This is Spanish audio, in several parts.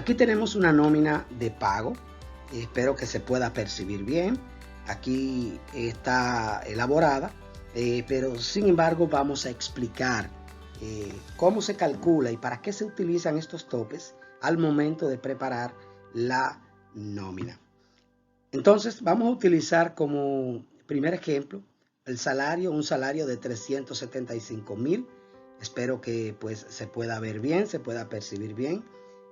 Aquí tenemos una nómina de pago. Espero que se pueda percibir bien. Aquí está elaborada, pero sin embargo vamos a explicar cómo se calcula y para qué se utilizan estos topes al momento de preparar la nómina. Entonces vamos a utilizar como primer ejemplo el salario, un salario de 375,000. Espero que pues se pueda ver bien, se pueda percibir bien.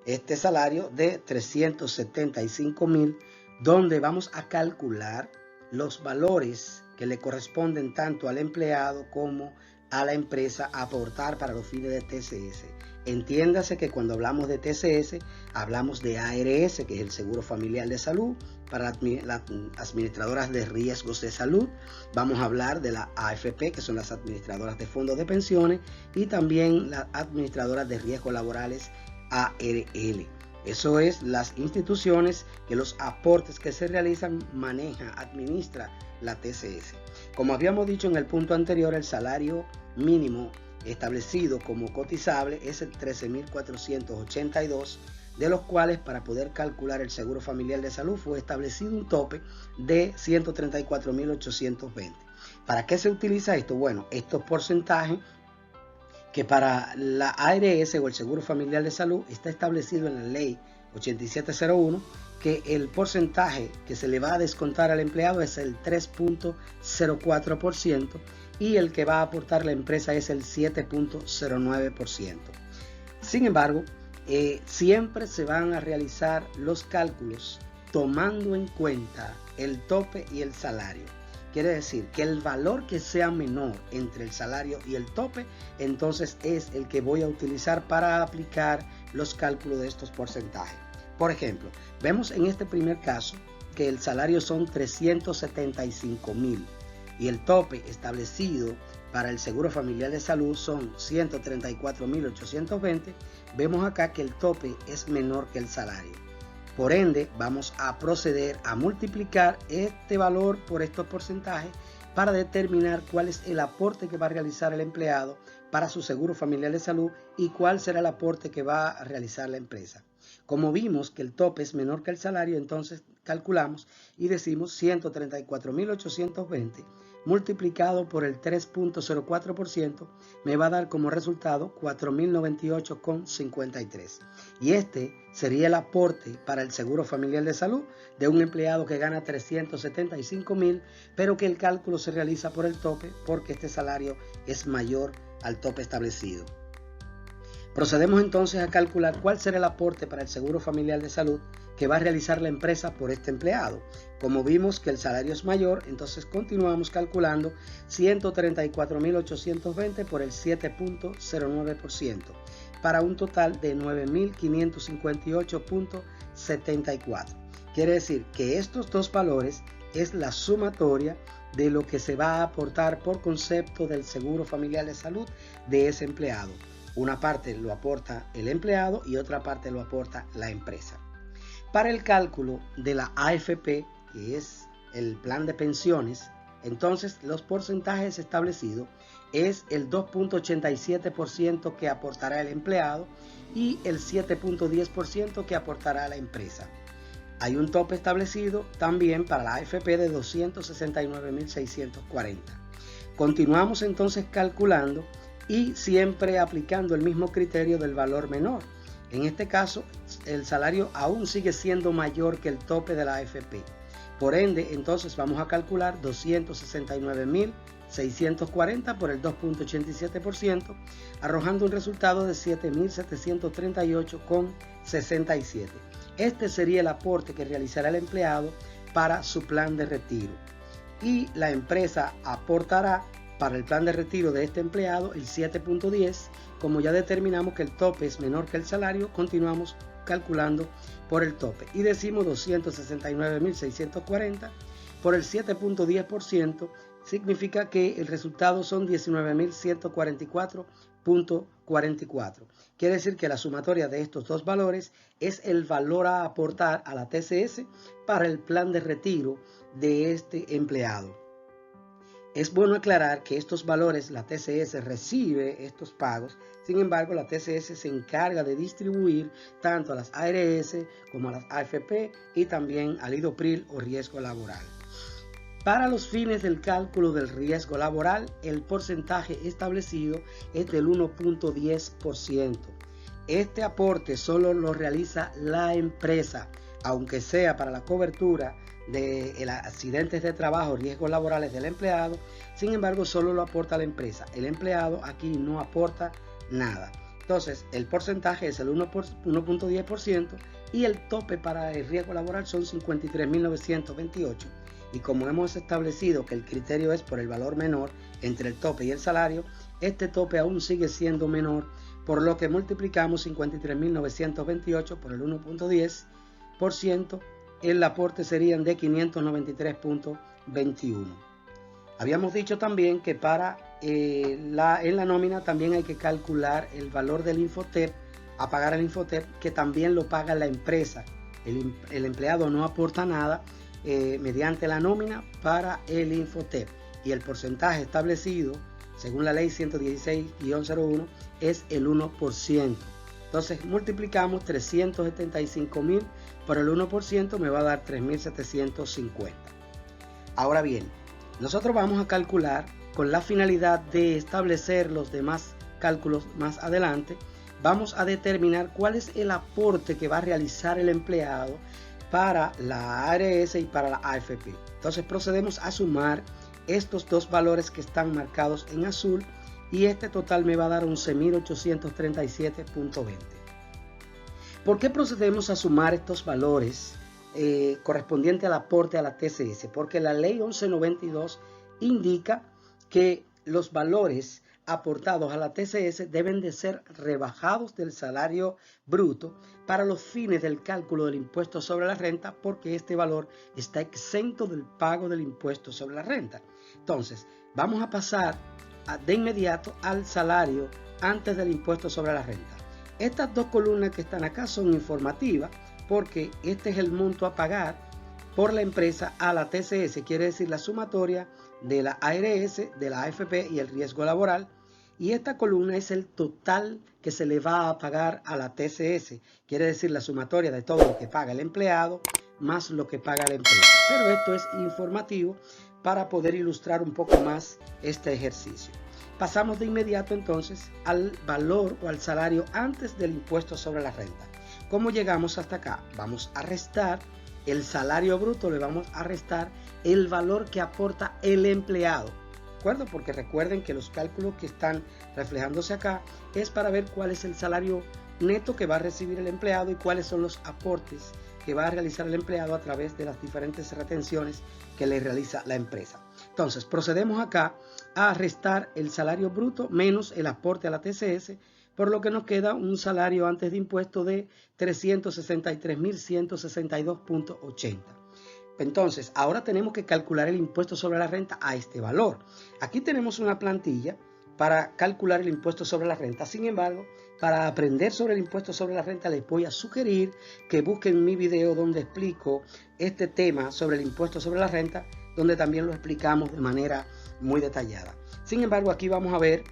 Este salario de 375,000, donde vamos a calcular los valores que le corresponden tanto al empleado como a la empresa aportar para los fines de TCS. Entiéndase que cuando hablamos de TCS, hablamos de ARS, que es el Seguro Familiar de Salud, para las administradoras de riesgos de salud. Vamos a hablar de la AFP, que son las administradoras de fondos de pensiones, y también las administradoras de riesgos laborales, ARL. Eso es las instituciones que los aportes que se realizan maneja, administra la TCS. Como habíamos dicho en el punto anterior, el salario mínimo establecido como cotizable es el 13,482, de los cuales para poder calcular el Seguro Familiar de Salud fue establecido un tope de 134,820. ¿Para qué se utiliza esto? Bueno, estos porcentajes que para la ARS o el Seguro Familiar de Salud está establecido en la ley 8701, que el porcentaje que se le va a descontar al empleado es el 3.04% y el que va a aportar la empresa es el 7.09%. Sin embargo, siempre se van a realizar los cálculos tomando en cuenta el tope y el salario. Quiere decir que el valor que sea menor entre el salario y el tope, entonces es el que voy a utilizar para aplicar los cálculos de estos porcentajes. Por ejemplo, vemos en este primer caso que el salario son 375,000 y el tope establecido para el Seguro Familiar de Salud son 134,820. Vemos acá que el tope es menor que el salario. Por ende, vamos a proceder a multiplicar este valor por estos porcentajes para determinar cuál es el aporte que va a realizar el empleado para su Seguro Familiar de Salud y cuál será el aporte que va a realizar la empresa. Como vimos que el tope es menor que el salario, entonces calculamos y decimos 134,820 multiplicado por el 3.04% me va a dar como resultado 4,098,53. Y este sería el aporte para el Seguro Familiar de Salud de un empleado que gana 375,000, pero que el cálculo se realiza por el tope porque este salario es mayor al tope establecido. Procedemos entonces a calcular cuál será el aporte para el Seguro Familiar de Salud que va a realizar la empresa por este empleado. Como vimos que el salario es mayor, entonces continuamos calculando 134,820 por el 7.09% para un total de 9,558,74. Quiere decir que estos dos valores es la sumatoria de lo que se va a aportar por concepto del Seguro Familiar de Salud de ese empleado. Una parte lo aporta el empleado y otra parte lo aporta la empresa. Para el cálculo de la AFP, que es el plan de pensiones, entonces los porcentajes establecidos es el 2.87% que aportará el empleado y el 7.10% que aportará la empresa. Hay un tope establecido también para la AFP de 269,640. Continuamos entonces calculando y siempre aplicando el mismo criterio del valor menor. En este caso, el salario aún sigue siendo mayor que el tope de la AFP. Por ende, entonces vamos a calcular 269,640 por el 2.87%, arrojando un resultado de 7,738,67. Este sería el aporte que realizará el empleado para su plan de retiro. Y la empresa aportará para el plan de retiro de este empleado el 7.10. Como ya determinamos que el tope es menor que el salario, continuamos calculando por el tope y decimos 269,640 por el 7.10%, significa que el resultado son 19,144,44. Quiere decir que la sumatoria de estos dos valores es el valor a aportar a la TCS para el plan de retiro de este empleado. Es bueno aclarar que estos valores la TCS recibe estos pagos, sin embargo la TCS se encarga de distribuir tanto a las ARS como a las AFP y también al IDOPRIL o riesgo laboral. Para los fines del cálculo del riesgo laboral, el porcentaje establecido es del 1.10%. Este aporte solo lo realiza la empresa, aunque sea para la cobertura de accidentes de trabajo, riesgos laborales del empleado. Sin embargo, solo lo aporta la empresa. El empleado aquí no aporta nada. Entonces, el porcentaje es el 1.10% y el tope para el riesgo laboral son 53.928. Y como hemos establecido que el criterio es por el valor menor entre el tope y el salario, este tope aún sigue siendo menor, por lo que multiplicamos 53.928 por el 1.10%, el aporte serían de 593.21. Habíamos dicho también que en la nómina también hay que calcular el valor del Infotep, a pagar el Infotep, que también lo paga la empresa. El empleado no aporta nada mediante la nómina para el Infotep, y el porcentaje establecido según la ley 116-01 es el 1%. Entonces multiplicamos 375.000 por el 1%, me va a dar 3.750. Ahora bien, nosotros vamos a calcular con la finalidad de establecer los demás cálculos más adelante. Vamos a determinar cuál es el aporte que va a realizar el empleado para la ARS y para la AFP. Entonces procedemos a sumar estos dos valores que están marcados en azul y este total me va a dar 11.837.20. ¿Por qué procedemos a sumar estos valores correspondientes al aporte a la TCS? Porque la ley 1192 indica que los valores aportados a la TCS deben de ser rebajados del salario bruto para los fines del cálculo del impuesto sobre la renta, porque este valor está exento del pago del impuesto sobre la renta. Entonces, vamos a pasar de inmediato al salario antes del impuesto sobre la renta. Estas dos columnas que están acá son informativas porque este es el monto a pagar por la empresa a la TCS, quiere decir la sumatoria de la ARS, de la AFP y el riesgo laboral. Y esta columna es el total que se le va a pagar a la TCS, quiere decir la sumatoria de todo lo que paga el empleado más lo que paga la empresa. Pero esto es informativo para poder ilustrar un poco más este ejercicio. Pasamos de inmediato entonces al valor o al salario antes del impuesto sobre la renta. ¿Cómo llegamos hasta acá? Vamos a restar el salario bruto, le vamos a restar el valor que aporta el empleado. ¿De acuerdo? Porque recuerden que los cálculos que están reflejándose acá es para ver cuál es el salario neto que va a recibir el empleado y cuáles son los aportes que va a realizar el empleado a través de las diferentes retenciones que le realiza la empresa. Entonces procedemos acá a restar el salario bruto menos el aporte a la TCS, por lo que nos queda un salario antes de impuesto de 363.162.80. Entonces ahora tenemos que calcular el impuesto sobre la renta a este valor. Aquí tenemos una plantilla para calcular el impuesto sobre la renta. Sin embargo, para aprender sobre el impuesto sobre la renta les voy a sugerir que busquen mi video donde explico este tema sobre el impuesto sobre la renta, donde también lo explicamos de manera muy detallada. Sin embargo, aquí vamos a ver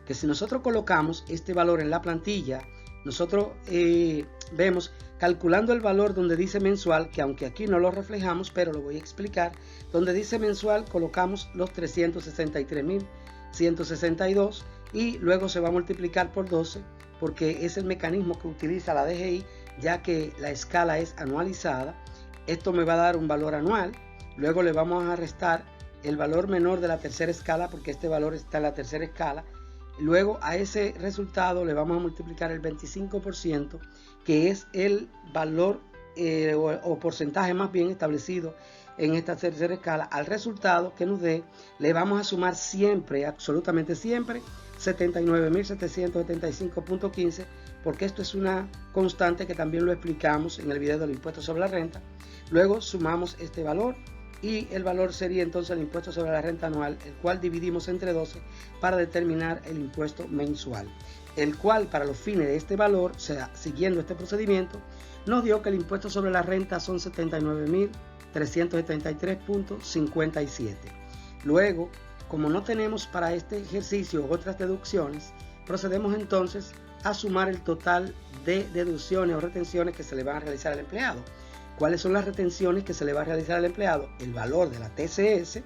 que si nosotros colocamos este valor en la plantilla, nosotros vemos calculando el valor donde dice mensual, que aunque aquí no lo reflejamos, pero lo voy a explicar, donde dice mensual colocamos los 363.162 y luego se va a multiplicar por 12 porque es el mecanismo que utiliza la DGI, ya que la escala es anualizada. Esto me va a dar un valor anual. Luego le vamos a restar el valor menor de la tercera escala porque este valor está en la tercera escala. Luego a ese resultado le vamos a multiplicar el 25%, que es el valor o porcentaje más bien establecido en esta tercera escala. Al resultado que nos dé le vamos a sumar siempre, absolutamente siempre, 79.775.15, porque esto es una constante que también lo explicamos en el video del impuesto sobre la renta. Luego sumamos este valor y el valor sería entonces el impuesto sobre la renta anual, el cual dividimos entre 12 para determinar el impuesto mensual, el cual para los fines de este valor, o sea, siguiendo este procedimiento, nos dio que el impuesto sobre la renta son 79.373.57. Luego, como no tenemos para este ejercicio otras deducciones, procedemos entonces a sumar el total de deducciones o retenciones que se le van a realizar al empleado. ¿Cuáles son las retenciones que se le va a realizar al empleado? El valor de la TCS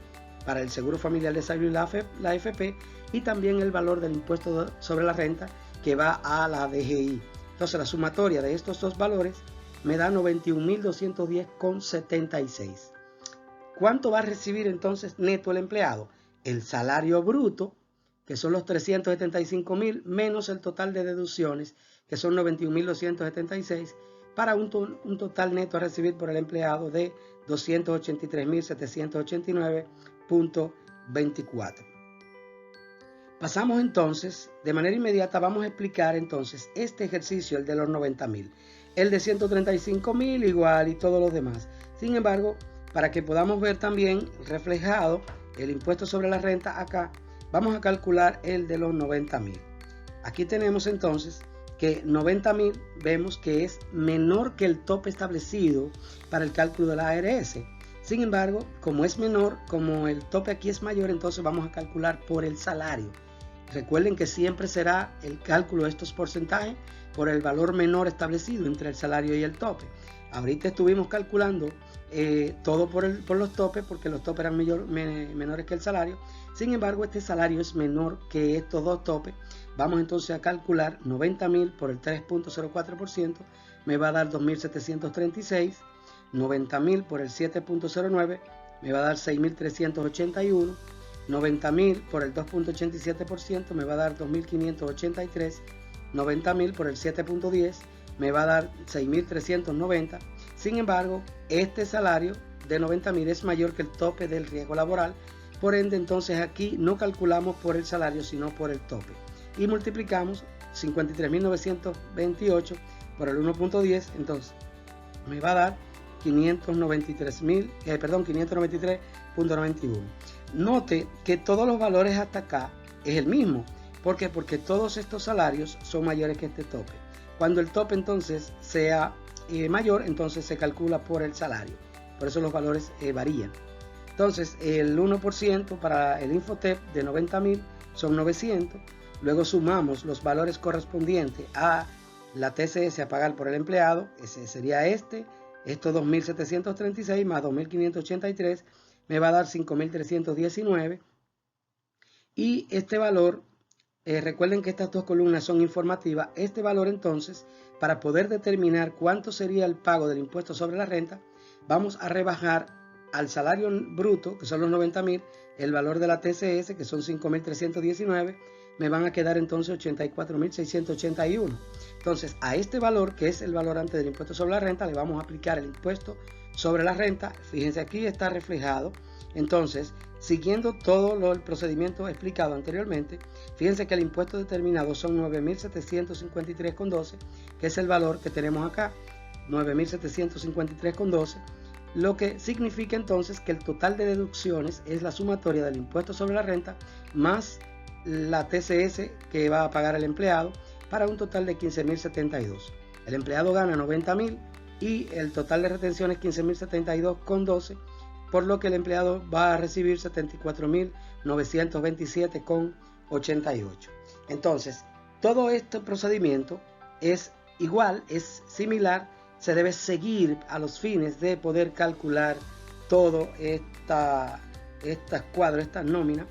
para el Seguro Familiar de Salud y la AFP, y también el valor del impuesto sobre la renta que va a la DGI. Entonces la sumatoria de estos dos valores me da 91.210,76. ¿Cuánto va a recibir entonces neto el empleado? El salario bruto, que son los 375.000, menos el total de deducciones, que son 91.276, para un total neto a recibir por el empleado de 283.789.24. Pasamos entonces, de manera inmediata vamos a explicar entonces este ejercicio, el de los 90.000, el de 135.000 igual y todos los demás. Sin embargo, para que podamos ver también reflejado el impuesto sobre la renta acá, vamos a calcular el de los 90.000. Aquí tenemos entonces que 90.000 vemos que es menor que el tope establecido para el cálculo de la ARS. Sin embargo, como es menor, como el tope aquí es mayor, entonces vamos a calcular por el salario. Recuerden que siempre será el cálculo de estos porcentajes por el valor menor establecido entre el salario y el tope. Ahorita estuvimos calculando todo por los topes, porque los topes eran menores que el salario. Sin embargo, este salario es menor que estos dos topes. Vamos entonces a calcular 90.000 por el 3.04%, me va a dar 2.736. 90.000 por el 7.09 me va a dar 6.381. 90.000 por el 2.87% me va a dar 2.583. 90.000 por el 7.10 me va a dar 6.390. Sin embargo, este salario de 90.000 es mayor que el tope del riesgo laboral. Por ende, entonces aquí no calculamos por el salario, sino por el tope. Y multiplicamos 53.928 por el 1.10, entonces me va a dar 593.91. Note que todos los valores hasta acá es el mismo. ¿Por qué? Porque todos estos salarios son mayores que este tope. Cuando el tope entonces sea mayor, entonces se calcula por el salario. Por eso los valores varían. Entonces el 1% para el Infotep de 90.000 son 900. Luego sumamos los valores correspondientes a la TCS a pagar por el empleado. Ese sería estos 2.736 más 2.583 me va a dar 5.319. Y este valor, recuerden que estas dos columnas son informativas. Este valor entonces, para poder determinar cuánto sería el pago del impuesto sobre la renta, vamos a rebajar al salario bruto, que son los 90.000, el valor de la TCS, que son 5.319, me van a quedar entonces 84.681. Entonces, a este valor, que es el valor antes del impuesto sobre la renta, le vamos a aplicar el impuesto sobre la renta. Fíjense, aquí está reflejado. Entonces, siguiendo todo el procedimiento explicado anteriormente, fíjense que el impuesto determinado son 9.753,12, que es el valor que tenemos acá, 9.753,12, lo que significa entonces que el total de deducciones es la sumatoria del impuesto sobre la renta más la TCS que va a pagar el empleado, para un total de 15.072. El empleado gana 90.000 y el total de retención es 15.072,12, por lo que el empleado va a recibir 74.927,88. Entonces, todo este procedimiento es igual, es similar, se debe seguir a los fines de poder calcular todo estas nóminas